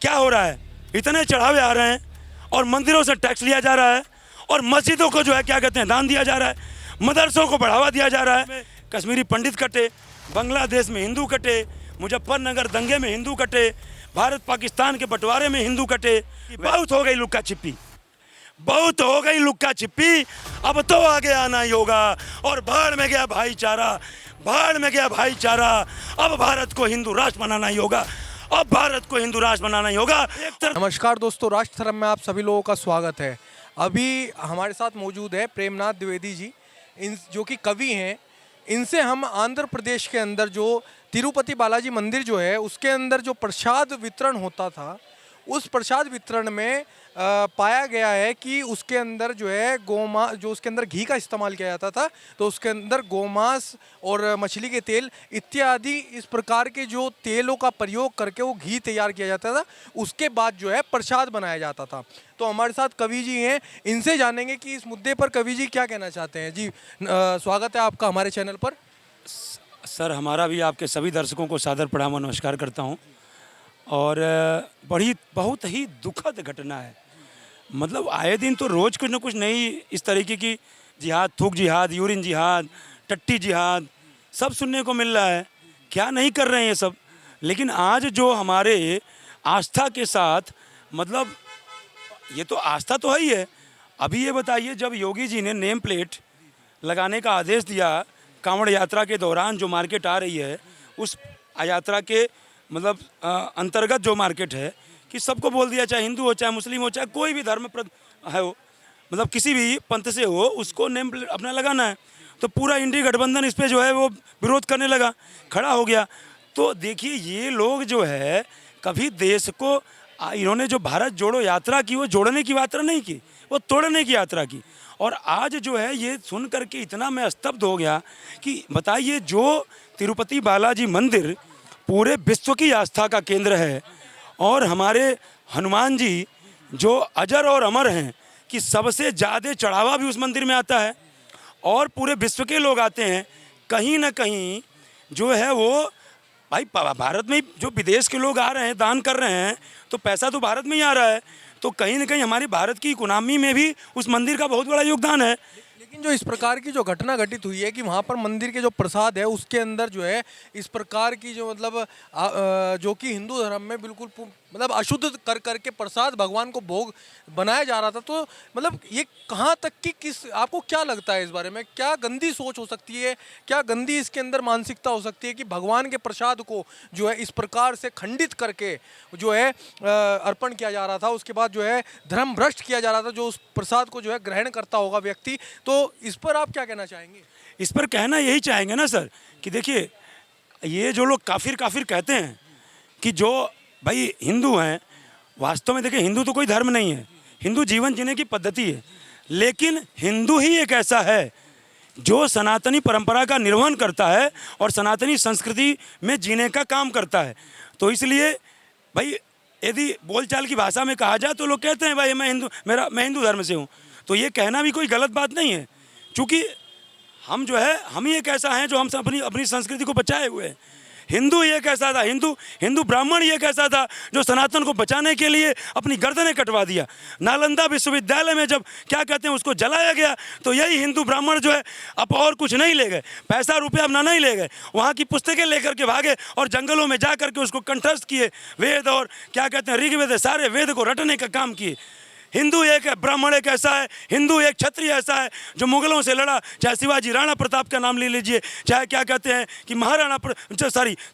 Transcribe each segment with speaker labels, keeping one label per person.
Speaker 1: क्या हो रहा है? इतने चढ़ावे आ रहे हैं और मंदिरों से टैक्स लिया जा रहा है और मस्जिदों को जो है क्या कहते हैं दान दिया जा रहा है, मदरसों को बढ़ावा दिया जा रहा है। कश्मीरी पंडित कटे, बांग्लादेश में हिंदू कटे, मुजफ्फरनगर दंगे में हिंदू कटे, भारत पाकिस्तान के बंटवारे में हिंदू कटे। बहुत हो गई लुक्का छिपी, बहुत हो गई लुक्का छिपी। अब तो आगे आना ही होगा और भाड़ में गया भाईचारा, भाड़ में गया भाईचारा। अब भारत को हिंदू राष्ट्र बनाना ही होगा, अब भारत को हिंदू राष्ट्र बनाना ही होगा।
Speaker 2: नमस्कार दोस्तों, राष्ट्र धर्म में आप सभी लोगों का स्वागत है। अभी हमारे साथ मौजूद है प्रेमनाथ द्विवेदी जी, जो कि कवि हैं। इनसे हम आंध्र प्रदेश के अंदर जो तिरुपति बालाजी मंदिर जो है उसके अंदर जो प्रसाद वितरण होता था, उस प्रसाद वितरण में पाया गया है कि उसके अंदर जो है गोमांस, जो उसके अंदर घी का इस्तेमाल किया जाता था, तो उसके अंदर गोमांस और मछली के तेल इत्यादि इस प्रकार के जो तेलों का प्रयोग करके वो घी तैयार किया जाता था। उसके बाद जो है प्रसाद बनाया जाता था। तो हमारे साथ कवि जी हैं, इनसे जानेंगे कि इस मुद्दे पर कवि जी क्या कहना चाहते हैं। जी स्वागत है आपका हमारे चैनल पर।
Speaker 1: सर, हमारा भी आपके सभी दर्शकों को सादर प्रणाम और नमस्कार करता हूं। और बहुत ही दुखद घटना है। मतलब आए दिन तो रोज़ कुछ न कुछ नई इस तरीके की जिहाद, थूक जिहाद, यूरिन जिहाद, टट्टी जिहाद सब सुनने को मिल रहा है। क्या नहीं कर रहे हैं ये सब। लेकिन आज जो हमारे आस्था के साथ, मतलब ये तो आस्था तो है ही है। अभी ये बताइए, जब योगी जी ने नेम प्लेट लगाने का आदेश दिया कांवड़ यात्रा के दौरान, जो मार्केट आ रही है उस यात्रा के मतलब अंतर्गत जो मार्केट है, कि सबको बोल दिया, चाहे हिंदू हो, चाहे मुस्लिम हो, चाहे कोई भी धर्म है हो, मतलब किसी भी पंथ से हो, उसको नेम प्लेट अपना लगाना है। तो पूरा इंडी गठबंधन इस पे जो है वो विरोध करने लगा, खड़ा हो गया। तो देखिए, ये लोग जो है कभी देश को, इन्होंने जो भारत जोड़ो यात्रा की, वो जोड़ने की यात्रा नहीं की, वो तोड़ने की यात्रा की। और आज जो है ये सुन करके इतना मैं स्तब्ध हो गया कि बताइए, जो तिरुपति बालाजी मंदिर पूरे विश्व की आस्था का केंद्र है और हमारे हनुमान जी जो अजर और अमर हैं, कि सबसे ज़्यादा चढ़ावा भी उस मंदिर में आता है और पूरे विश्व के लोग आते हैं। कहीं ना कहीं जो है वो भाई भारत में जो विदेश के लोग आ रहे हैं, दान कर रहे हैं, तो पैसा तो भारत में ही आ रहा है। तो कहीं ना कहीं हमारी भारत की इकोनॉमी में भी उस मंदिर का बहुत बड़ा योगदान है।
Speaker 2: लेकिन जो इस प्रकार की जो घटना घटित हुई है कि वहाँ पर मंदिर के जो प्रसाद है उसके अंदर जो है इस प्रकार की जो मतलब जो कि हिंदू धर्म में बिल्कुल मतलब अशुद्ध कर करके प्रसाद भगवान को भोग बनाया जा रहा था, तो मतलब ये कहाँ तक की किस, आपको क्या लगता है इस बारे में? क्या गंदी सोच हो सकती है, क्या गंदी इसके अंदर मानसिकता हो सकती है कि भगवान के प्रसाद को जो है इस प्रकार से खंडित करके जो है अर्पण किया जा रहा था, उसके बाद जो है धर्म भ्रष्ट किया जा रहा था जो उस प्रसाद को जो है ग्रहण करता होगा व्यक्ति। तो इस पर आप क्या कहना चाहेंगे?
Speaker 1: इस पर कहना यही चाहेंगे ना सर, कि देखिए, ये जो लोग काफिर काफिर कहते हैं कि जो भाई हिंदू हैं, वास्तव में देखिए, हिंदू तो कोई धर्म नहीं है, हिंदू जीवन जीने की पद्धति है। लेकिन हिंदू ही एक ऐसा है जो सनातनी परंपरा का निर्वहन करता है और सनातनी संस्कृति में जीने का काम करता है। तो इसलिए भाई, यदि बोलचाल की भाषा में कहा जाए तो लोग कहते हैं भाई मैं हिंदू धर्म से हूँ। तो ये कहना भी कोई गलत बात नहीं है, क्योंकि हम जो है, हम ही एक ऐसा हैं जो हम अपनी अपनी संस्कृति को बचाए हुए हैं। हिंदू ही एक ऐसा था, हिंदू ब्राह्मण ही एक ऐसा था जो सनातन को बचाने के लिए अपनी गर्दनें कटवा दिया। नालंदा विश्वविद्यालय में जब क्या कहते हैं उसको जलाया गया, तो यही हिंदू ब्राह्मण जो है अब और कुछ नहीं ले गए, पैसा रुपया अपना नहीं ले गए, वहाँ की पुस्तकें लेकर के भागे और जंगलों में जा करके उसको कंठस्थ किए, वेद और क्या कहते हैं ऋग्वेद, सारे वेद को रटने का काम किए। हिंदू एक है, ब्राह्मण एक ऐसा है, हिंदू एक क्षत्रिय ऐसा है जो मुगलों से लड़ा। चाहे शिवाजी, राणा प्रताप का नाम ले लीजिए, चाहे क्या कहते हैं कि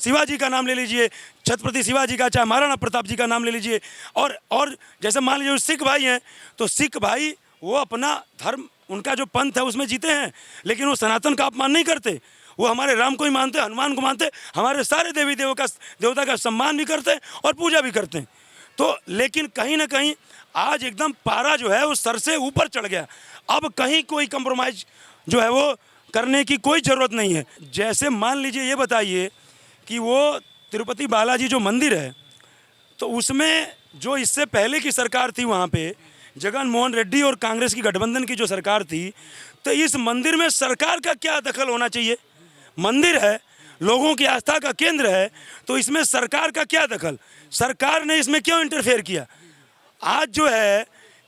Speaker 1: शिवाजी का नाम ले लीजिए, छत्रपति शिवाजी का, चाहे महाराणा प्रताप जी का नाम ले लीजिए। और जैसे मान लीजिए सिख भाई हैं, तो सिख भाई वो अपना धर्म, उनका जो पंथ है उसमें जीते हैं, लेकिन वो सनातन का अपमान नहीं करते। वो हमारे राम को ही मानते, हनुमान को मानते, हमारे सारे देवी देवता का सम्मान भी करते हैं और पूजा भी करते हैं। तो लेकिन कहीं ना कहीं आज एकदम पारा जो है वो सर से ऊपर चढ़ गया। अब कहीं कोई कंप्रोमाइज जो है वो करने की कोई ज़रूरत नहीं है। जैसे मान लीजिए, ये बताइए कि वो तिरुपति बालाजी जो मंदिर है, तो उसमें जो इससे पहले की सरकार थी, वहाँ पे जगन मोहन रेड्डी और कांग्रेस की गठबंधन की जो सरकार थी, तो इस मंदिर में सरकार का क्या दखल होना चाहिए? मंदिर है, लोगों की आस्था का केंद्र है, तो इसमें सरकार का क्या दखल, सरकार ने इसमें क्यों इंटरफेयर किया। आज जो है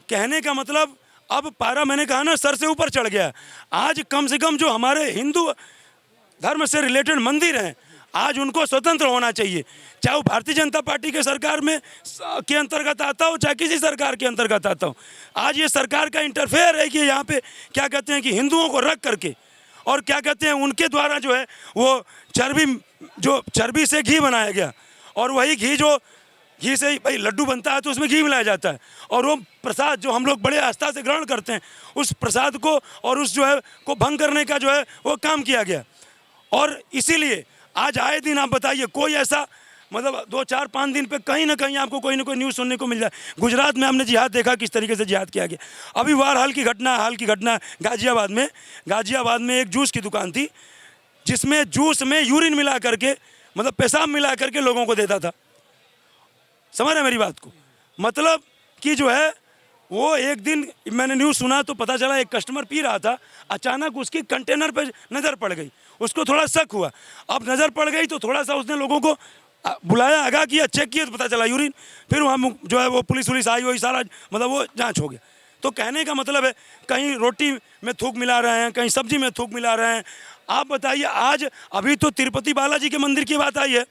Speaker 1: कहने का मतलब, अब पारा मैंने कहा ना सर से ऊपर चढ़ गया। आज कम से कम जो हमारे हिंदू धर्म से रिलेटेड मंदिर हैं, आज उनको स्वतंत्र होना चाहिए, चाहे वो भारतीय जनता पार्टी के सरकार में के अंतर्गत आता हो, चाहे किसी सरकार के अंतर्गत आता हो। आज ये सरकार का इंटरफेयर है कि यहाँ पे क्या कहते हैं कि हिंदुओं को रख करके और क्या कहते हैं उनके द्वारा जो है वो चर्बी से घी बनाया गया, और वही घी जो घी से भाई लड्डू बनता है तो उसमें घी मिलाया जाता है, और वो प्रसाद जो हम लोग बड़े आस्था से ग्रहण करते हैं, उस प्रसाद को और उस जो है को भंग करने का जो है वो काम किया गया। और इसीलिए आज आए दिन आप बताइए, कोई ऐसा मतलब 2-4-5 दिन पे कहीं ना कहीं आपको कोई ना कोई न्यूज़ सुनने को मिल जाए। गुजरात में हमने जिहाद देखा, किस तरीके से जिहाद किया गया। अभी हाल की घटना गाजियाबाद में एक जूस की दुकान थी, जिसमें जूस में यूरिन मिला करके, मतलब पेशाब मिला करके लोगों को देता था। समझ रहे मेरी बात को, मतलब कि जो है वो एक दिन मैंने न्यूज़ सुना तो पता चला एक कस्टमर पी रहा था, अचानक उसकी कंटेनर पे नज़र पड़ गई, उसको थोड़ा शक हुआ। अब नज़र पड़ गई तो थोड़ा सा उसने लोगों को बुलाया, आगाह किया, चेक किया तो पता चला यूरिन। फिर वहाँ जो है वो पुलिस आई, वही सारा मतलब वो जांच हो गया। तो कहने का मतलब है कहीं रोटी में थूक मिला रहे हैं, कहीं सब्जी में थूक मिला रहे हैं। आप बताइए, आज अभी तो तिरुपति बालाजी के मंदिर की बात आई है,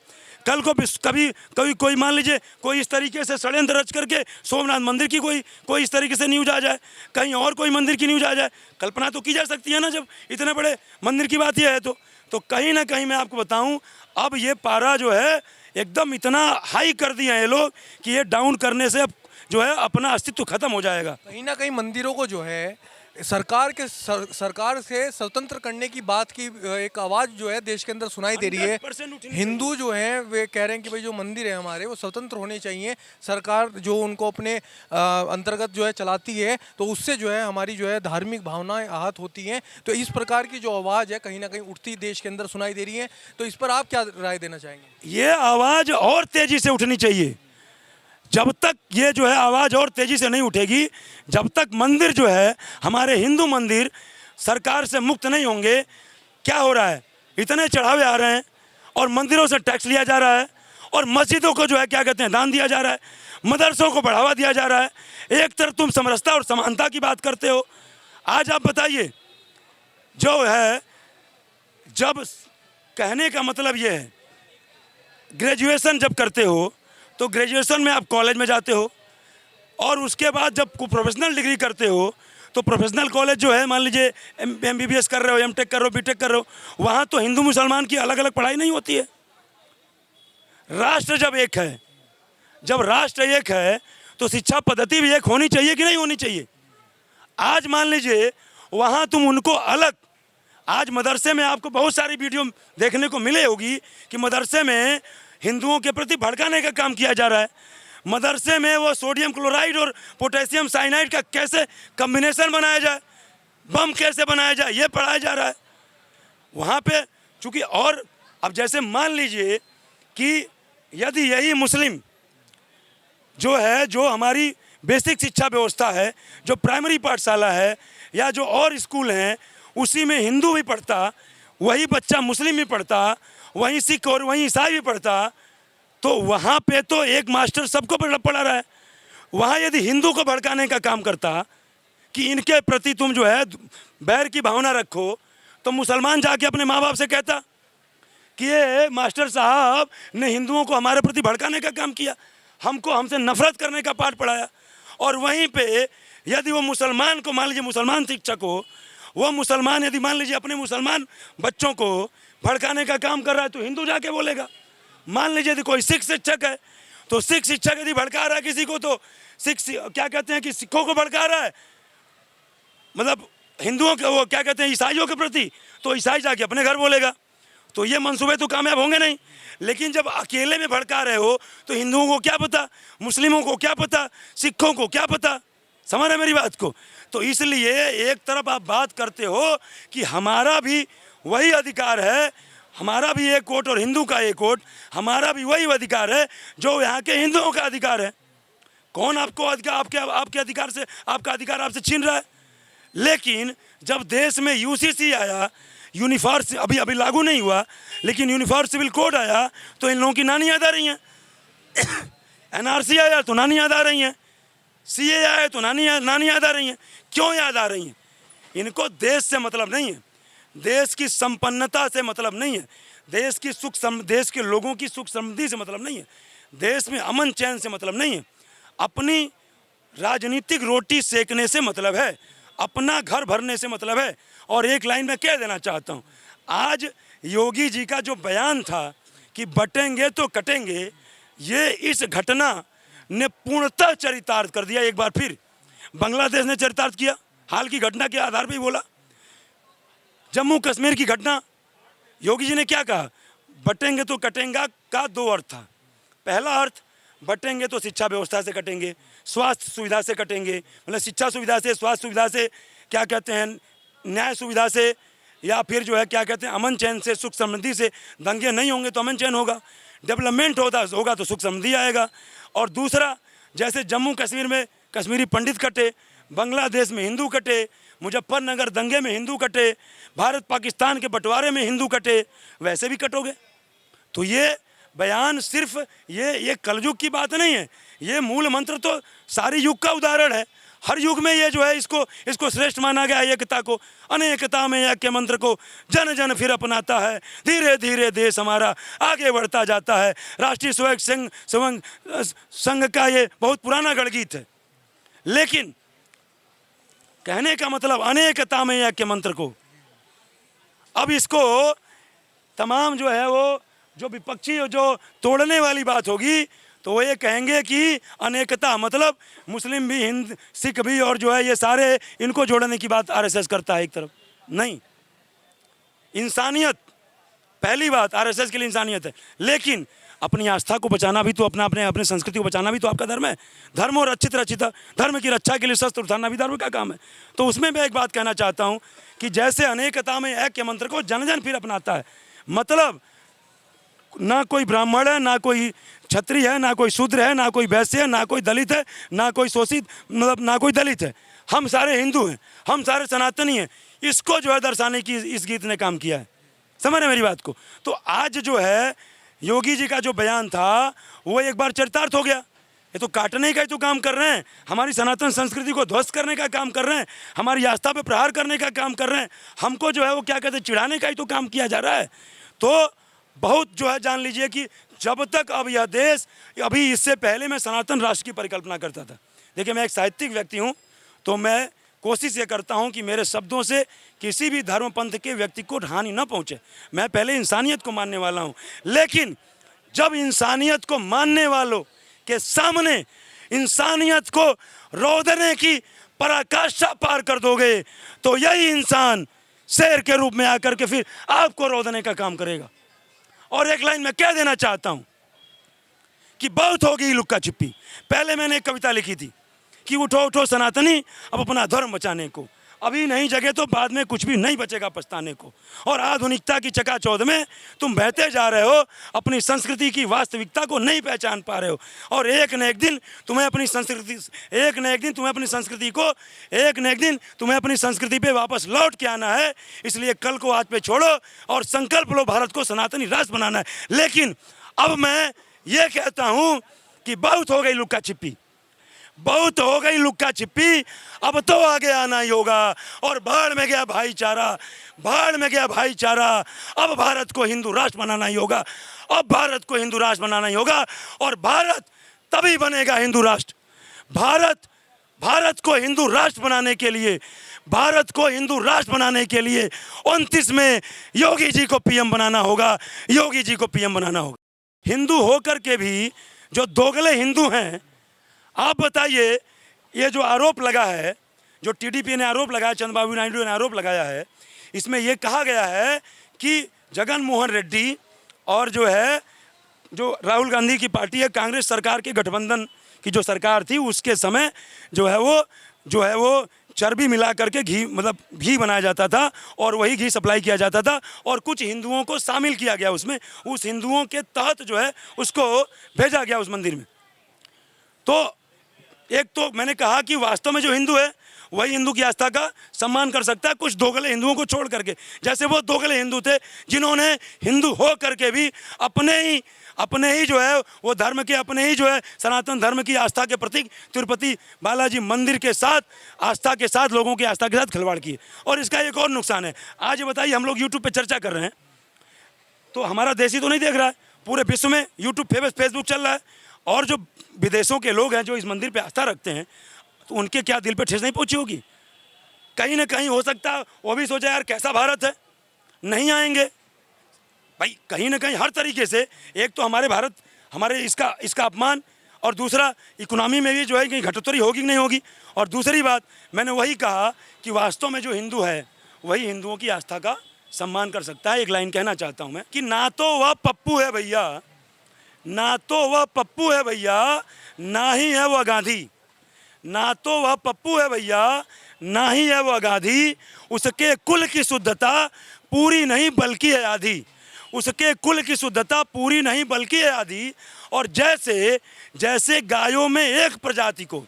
Speaker 1: कल को कभी कोई मान लीजिए कोई इस तरीके से षड्यंत्र रच करके सोमनाथ मंदिर की कोई इस तरीके से न्यूज आ जाए, कहीं और कोई मंदिर की न्यूज आ जाए। कल्पना तो की जा सकती है ना, जब इतने बड़े मंदिर की बात यह है तो कहीं ना कहीं मैं आपको बताऊं, अब ये पारा जो है एकदम इतना हाई कर दिया है ये लोग कि ये डाउन करने से अब जो है अपना अस्तित्व खत्म हो जाएगा।
Speaker 2: कहीं ना कहीं मंदिरों को जो है सरकार से स्वतंत्र करने की बात की एक आवाज़ जो है देश के अंदर सुनाई दे रही है। हिंदू जो हैं वे कह रहे हैं कि भाई जो मंदिर है हमारे वो स्वतंत्र होने चाहिए, सरकार जो उनको अपने अंतर्गत जो है चलाती है तो उससे जो है हमारी जो है धार्मिक भावनाएं आहत होती हैं। तो इस प्रकार की जो आवाज़ है कहीं ना कहीं उठती देश के अंदर सुनाई दे रही है, तो इस पर आप क्या राय देना चाहेंगे?
Speaker 1: ये आवाज़ और तेज़ी से उठनी चाहिए। जब तक ये जो है आवाज़ और तेज़ी से नहीं उठेगी, जब तक मंदिर जो है हमारे हिंदू मंदिर सरकार से मुक्त नहीं होंगे। क्या हो रहा है, इतने चढ़ावे आ रहे हैं और मंदिरों से टैक्स लिया जा रहा है, और मस्जिदों को जो है क्या कहते हैं दान दिया जा रहा है, मदरसों को बढ़ावा दिया जा रहा है। एक तरफ तुम समरसता और समानता की बात करते हो। आज आप बताइए, जो है जब कहने का मतलब ये है, ग्रेजुएशन जब करते हो तो ग्रेजुएशन में आप कॉलेज में जाते हो, और उसके बाद जब प्रोफेशनल डिग्री करते हो तो प्रोफेशनल कॉलेज जो है मान लीजिए MBBS कर रहे हो, M.Tech कर रहे हो, B.Tech कर रहे हो, वहाँ तो हिंदू मुसलमान की अलग अलग पढ़ाई नहीं होती है। राष्ट्र जब एक है, जब राष्ट्र एक है तो शिक्षा पद्धति भी एक होनी चाहिए कि नहीं होनी चाहिए। आज मान लीजिए वहाँ तुम उनको अलग, आज मदरसे में आपको बहुत सारी वीडियो देखने को मिले होगी कि मदरसे में हिंदुओं के प्रति भड़काने का काम किया जा रहा है। मदरसे में वो सोडियम क्लोराइड और पोटेशियम साइनाइड का कैसे कम्बिनेशन बनाया जाए, बम कैसे बनाया जाए, ये पढ़ाया जा रहा है वहाँ पे। चूँकि और अब जैसे मान लीजिए कि यदि यही मुस्लिम जो है, जो हमारी बेसिक शिक्षा व्यवस्था है, जो प्राइमरी पाठशाला है या जो और स्कूल हैं, उसी में हिंदू भी पढ़ता, वही बच्चा मुस्लिम भी पढ़ता, वहीं सिख और वहीं ईसाई भी पढ़ता, तो वहाँ पे तो एक मास्टर सबको पढ़ा रहा है। वहाँ यदि हिंदू को भड़काने का काम करता कि इनके प्रति तुम जो है बैर की भावना रखो, तो मुसलमान जाके अपने माँ बाप से कहता कि ये मास्टर साहब ने हिंदुओं को हमारे प्रति भड़काने का काम किया, हमसे नफरत करने का पाठ पढ़ाया। और वहीं पे यदि वो मुसलमान को, मान लीजिए मुसलमान शिक्षक हो, वो मुसलमान यदि मान लीजिए अपने मुसलमान बच्चों को भड़काने का काम कर रहा है तो हिंदू जाके बोलेगा। मान लीजिए यदि कोई सिख शिक्षक है तो सिख शिक्षक यदि भड़का रहा है किसी को, तो सिख क्या कहते हैं कि सिखों को भड़का रहा है, मतलब हिंदुओं के, वो क्या कहते हैं ईसाइयों के प्रति, तो ईसाई जाके अपने घर बोलेगा। तो ये मंसूबे तो कामयाब होंगे नहीं। लेकिन जब अकेले में भड़का रहे हो तो हिंदुओं को क्या पता, मुस्लिमों को क्या पता, सिखों को क्या पता। समझ रहे मेरी बात को? तो इसलिए एक तरफ आप बात करते हो कि हमारा भी वही अधिकार है, हमारा भी एक वोट और हिंदू का एक वोट, हमारा भी वही अधिकार है जो यहाँ के हिंदुओं का अधिकार है। कौन आपको अधिकार, आपके अधिकार से, आपका अधिकार आपसे छीन रहा है? लेकिन जब देश में UCC आया, यूनिफॉर्म अभी अभी लागू नहीं हुआ, लेकिन यूनिफॉर्म सिविल कोड आया तो इन लोगों की नानी याद आ रही हैं। एनआरसी आया तो नानी याद आ रही हैं, सीए आया तो नानी याद आ रही हैं। क्यों याद आ रही हैं? इनको देश से मतलब नहीं है, देश की संपन्नता से मतलब नहीं है, देश के लोगों की सुख समृद्धि से मतलब नहीं है, देश में अमन चैन से मतलब नहीं है, अपनी राजनीतिक रोटी सेकने से मतलब है, अपना घर भरने से मतलब है। और एक लाइन में कह देना चाहता हूँ, आज योगी जी का जो बयान था कि बटेंगे तो कटेंगे, ये इस घटना ने पूर्णतः चरितार्थ कर दिया। एक बार फिर बांग्लादेश ने चरितार्थ किया, हाल की घटना के आधार पर ही बोला। जम्मू कश्मीर की घटना, योगी जी ने क्या कहा? बटेंगे तो कटेंगे का दो अर्थ था। पहला अर्थ, बटेंगे तो शिक्षा व्यवस्था से कटेंगे, स्वास्थ्य सुविधा से कटेंगे, मतलब शिक्षा सुविधा से, स्वास्थ्य सुविधा से, क्या कहते हैं, न्याय सुविधा से, या फिर जो है क्या कहते हैं, अमन चैन से, सुख समृद्धि से। दंगे नहीं होंगे तो अमन चैन होगा, डेवलपमेंट होगा तो सुख समृद्धि आएगा। और दूसरा, जैसे जम्मू कश्मीर में कश्मीरी पंडित कटे, बांग्लादेश में हिंदू कटे, मुजफ्फरनगर दंगे में हिंदू कटे, भारत पाकिस्तान के बंटवारे में हिंदू कटे, वैसे भी कटोगे। तो ये बयान सिर्फ ये कलयुग की बात नहीं है, ये मूल मंत्र तो सारी युग का उदाहरण है। हर युग में ये जो है इसको श्रेष्ठ माना गया है। एकता को, अनेकता में ऐक्य मंत्र को जन जन फिर अपनाता है, धीरे धीरे देश हमारा आगे बढ़ता जाता है। राष्ट्रीय स्वयं संघ का ये बहुत पुराना गणगीत है, लेकिन कहने का मतलब अनेकता में ऐक्य मंत्र को, अब इसको तमाम जो है वो जो विपक्षी जो तोड़ने वाली बात होगी तो वो ये कहेंगे कि अनेकता मतलब मुस्लिम भी, हिंद, सिख भी, और जो है ये सारे इनको जोड़ने की बात आरएसएस करता है। एक तरफ नहीं, इंसानियत पहली बात, आरएसएस के लिए इंसानियत है, लेकिन अपनी आस्था को बचाना भी तो अपने संस्कृति को बचाना भी तो आपका धर्म है। धर्म और रक्षित धर्म की रक्षा के लिए शस्त्र उठाना भी धर्म का काम है। तो उसमें मैं एक बात कहना चाहता हूँ कि जैसे अनेकता में ऐक्य मंत्र को जन जन फिर अपनाता है, मतलब ना कोई ब्राह्मण है, ना कोई क्षत्रिय है, ना कोई शूद्र है, ना कोई वैश्य है, ना कोई दलित है, ना कोई शोषित, मतलब ना कोई दलित है, हम सारे हिंदू हैं, हम सारे सनातनी हैं। इसको जो है दर्शाने की इस गीत ने काम किया है। समझ रहे मेरी बात को? तो आज जो है योगी जी का जो बयान था वो एक बार चरितार्थ हो गया। ये तो काटने का ही तो काम कर रहे हैं, हमारी सनातन संस्कृति को ध्वस्त करने का काम कर रहे हैं, हमारी आस्था पे प्रहार करने का काम कर रहे हैं, हमको जो है वो क्या कहते हैं, चिढ़ाने का ही तो काम किया जा रहा है। तो बहुत जो है जान लीजिए कि जब तक अब यह देश, अभी इससे पहले मैं सनातन राष्ट्र की परिकल्पना करता था। देखिए, मैं एक साहित्यिक व्यक्ति हूँ, तो मैं कोशिश ये करता हूँ कि मेरे शब्दों से किसी भी धर्म पंथ के व्यक्ति को हानि न पहुँचे। मैं पहले इंसानियत को मानने वाला हूँ, लेकिन जब इंसानियत को मानने वालों के सामने इंसानियत को रोदने की पराकाष्ठा पार कर दोगे तो यही इंसान शेर के रूप में आकर के फिर आपको रोदने का काम करेगा। और एक लाइन में कह देना चाहता हूं कि बहुत हो गई लुक्का छिपी। पहले मैंने एक कविता लिखी थी कि उठो उठो सनातनी, अब अपना धर्म बचाने को, अभी नहीं जगे तो बाद में कुछ भी नहीं बचेगा पछताने को। और आधुनिकता की चकाचौंध में तुम बहते जा रहे हो, अपनी संस्कृति की वास्तविकता को नहीं पहचान पा रहे हो। और एक न एक दिन तुम्हें अपनी संस्कृति पे वापस लौट के आना है। इसलिए कल को आज पे छोड़ो और संकल्प लो भारत को सनातनी राष्ट्र बनाना है। लेकिन अब मैं ये कहता हूँ कि बहुत हो गई लुक्का छिपी, बहुत हो गई लुक्का छिपी, अब तो आगे आना ही होगा। और भाड़ में गया भाईचारा, भाड़ में गया भाईचारा, अब भारत को हिंदू राष्ट्र बनाना ही होगा, अब भारत को हिंदू राष्ट्र बनाना ही होगा। और भारत तभी बनेगा हिंदू राष्ट्र। भारत को हिंदू राष्ट्र बनाने के लिए, भारत को हिंदू राष्ट्र बनाने के लिए 29 में योगी जी को पीएम बनाना होगा, योगी जी को पीएम बनाना होगा। हिंदू होकर के भी जो दोगले हिंदू हैं, आप बताइए, ये जो आरोप लगा है, जो टीडीपी ने आरोप लगाया, चंद्रबाबू नायडू ने आरोप लगाया है, इसमें यह कहा गया है कि जगन मोहन रेड्डी और जो है जो राहुल गांधी की पार्टी है, कांग्रेस सरकार के गठबंधन की जो सरकार थी उसके समय जो है वो चर्बी मिला करके घी बनाया जाता था और वही घी सप्लाई किया जाता था और कुछ हिंदुओं को शामिल किया गया उसमें, उस हिंदुओं के तहत जो है उसको भेजा गया उस मंदिर में। तो एक तो मैंने कहा कि वास्तव में जो हिंदू है वही हिंदू की आस्था का सम्मान कर सकता है, कुछ दोगले हिंदुओं को छोड़ करके। जैसे वो दोगले हिंदू थे जिन्होंने हिंदू हो करके भी अपने ही जो है वो धर्म के, अपने ही जो है सनातन धर्म की आस्था के प्रतीक तिरुपति बालाजी मंदिर के साथ, आस्था के साथ, लोगों की आस्था के साथ खिलवाड़ किए। और इसका एक और नुकसान है, आज ये बताइए हम लोग यूट्यूब पे चर्चा कर रहे हैं तो हमारा देशी तो नहीं देख रहा है, पूरे विश्व में यूट्यूब फेसबुक चल रहा है, और जो विदेशों के लोग हैं जो इस मंदिर पे आस्था रखते हैं तो उनके क्या दिल पे ठेस नहीं पहुंची होगी? कहीं ना कहीं हो सकता है वो भी सोचा यार कैसा भारत है, नहीं आएंगे भाई। कहीं ना कहीं हर तरीके से एक तो हमारे भारत, हमारे इसका अपमान, और दूसरा इकोनॉमी में भी जो है कहीं घटोतरी होगी कि नहीं होगी। और दूसरी बात मैंने वही कहा कि वास्तव में जो हिंदू है वही हिंदुओं की आस्था का सम्मान कर सकता है। एक लाइन कहना चाहता हूं मैं कि ना तो वह पप्पू है भैया, ना तो वह पप्पू है भैया, ना ही है वह गांधी। ना तो वह पप्पू है भैया, ना ही है वह गांधी। उसके कुल की शुद्धता पूरी नहीं बल्कि है आधी। उसके कुल की शुद्धता पूरी नहीं बल्कि है आधी। और जैसे गायों में एक प्रजाति को,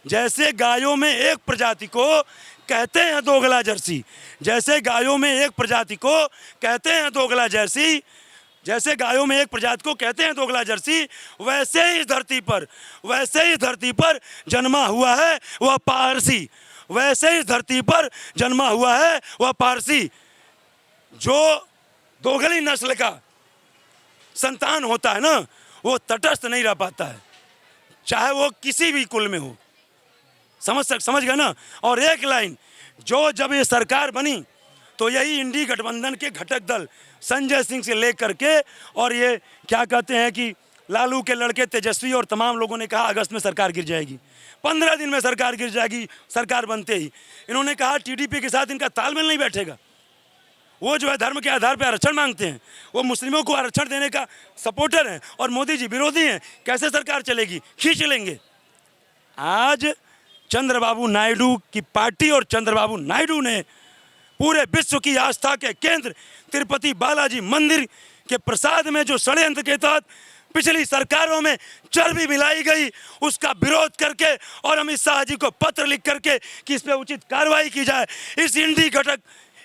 Speaker 1: जैसे गायों में एक प्रजाति को कहते हैं दोगला जर्सी, जैसे गायों में एक प्रजाति को कहते हैं दोगला जर्सी, जैसे गायों में एक प्रजाति को कहते हैं दोगला जर्सी, वैसे ही इस धरती पर जन्मा हुआ है वह पारसी। वैसे ही इस धरती पर जन्मा हुआ है वह पारसी। जो दोगली नस्ल का संतान होता है ना, वो तटस्थ नहीं रह पाता है, चाहे वो किसी भी कुल में हो। समझ गए ना। और एक लाइन, जो जब ये सरकार बनी तो यही इंडी गठबंधन के घटक दल संजय सिंह से लेकर के, और ये क्या कहते हैं कि लालू के लड़के तेजस्वी और तमाम लोगों ने कहा अगस्त में सरकार गिर जाएगी, 15 दिन में सरकार गिर जाएगी। सरकार बनते ही इन्होंने कहा टीडीपी के साथ इनका तालमेल नहीं बैठेगा। वो जो है धर्म के आधार पर आरक्षण मांगते हैं, वो मुस्लिमों को आरक्षण देने का सपोर्टर हैं, और मोदी जी विरोधी हैं। कैसे सरकार चलेगी? खींच लेंगे। आज चंद्रबाबू नायडू की पार्टी और चंद्रबाबू नायडू ने पूरे विश्व की आस्था के केंद्र तिरुपति बालाजी मंदिर के प्रसाद में जो षड्यंत्र के तहत पिछली सरकारों में चर्बी मिलाई गई, उसका विरोध करके और अमित शाह जी को पत्र लिख करके कि इस पर उचित कार्रवाई की जाए।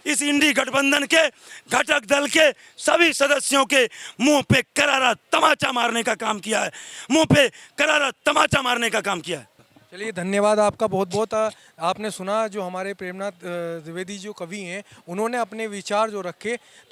Speaker 1: इस इंडी गठबंधन के घटक दल के सभी सदस्यों के मुंह पे करारा तमाचा मारने का काम किया है, मुंह पे करारा तमाचा मारने का काम किया है।
Speaker 2: चलिए, धन्यवाद आपका बहुत बहुत। आपने सुना जो हमारे प्रेमनाथ द्विवेदी जो कवि हैं, उन्होंने अपने विचार जो रखे।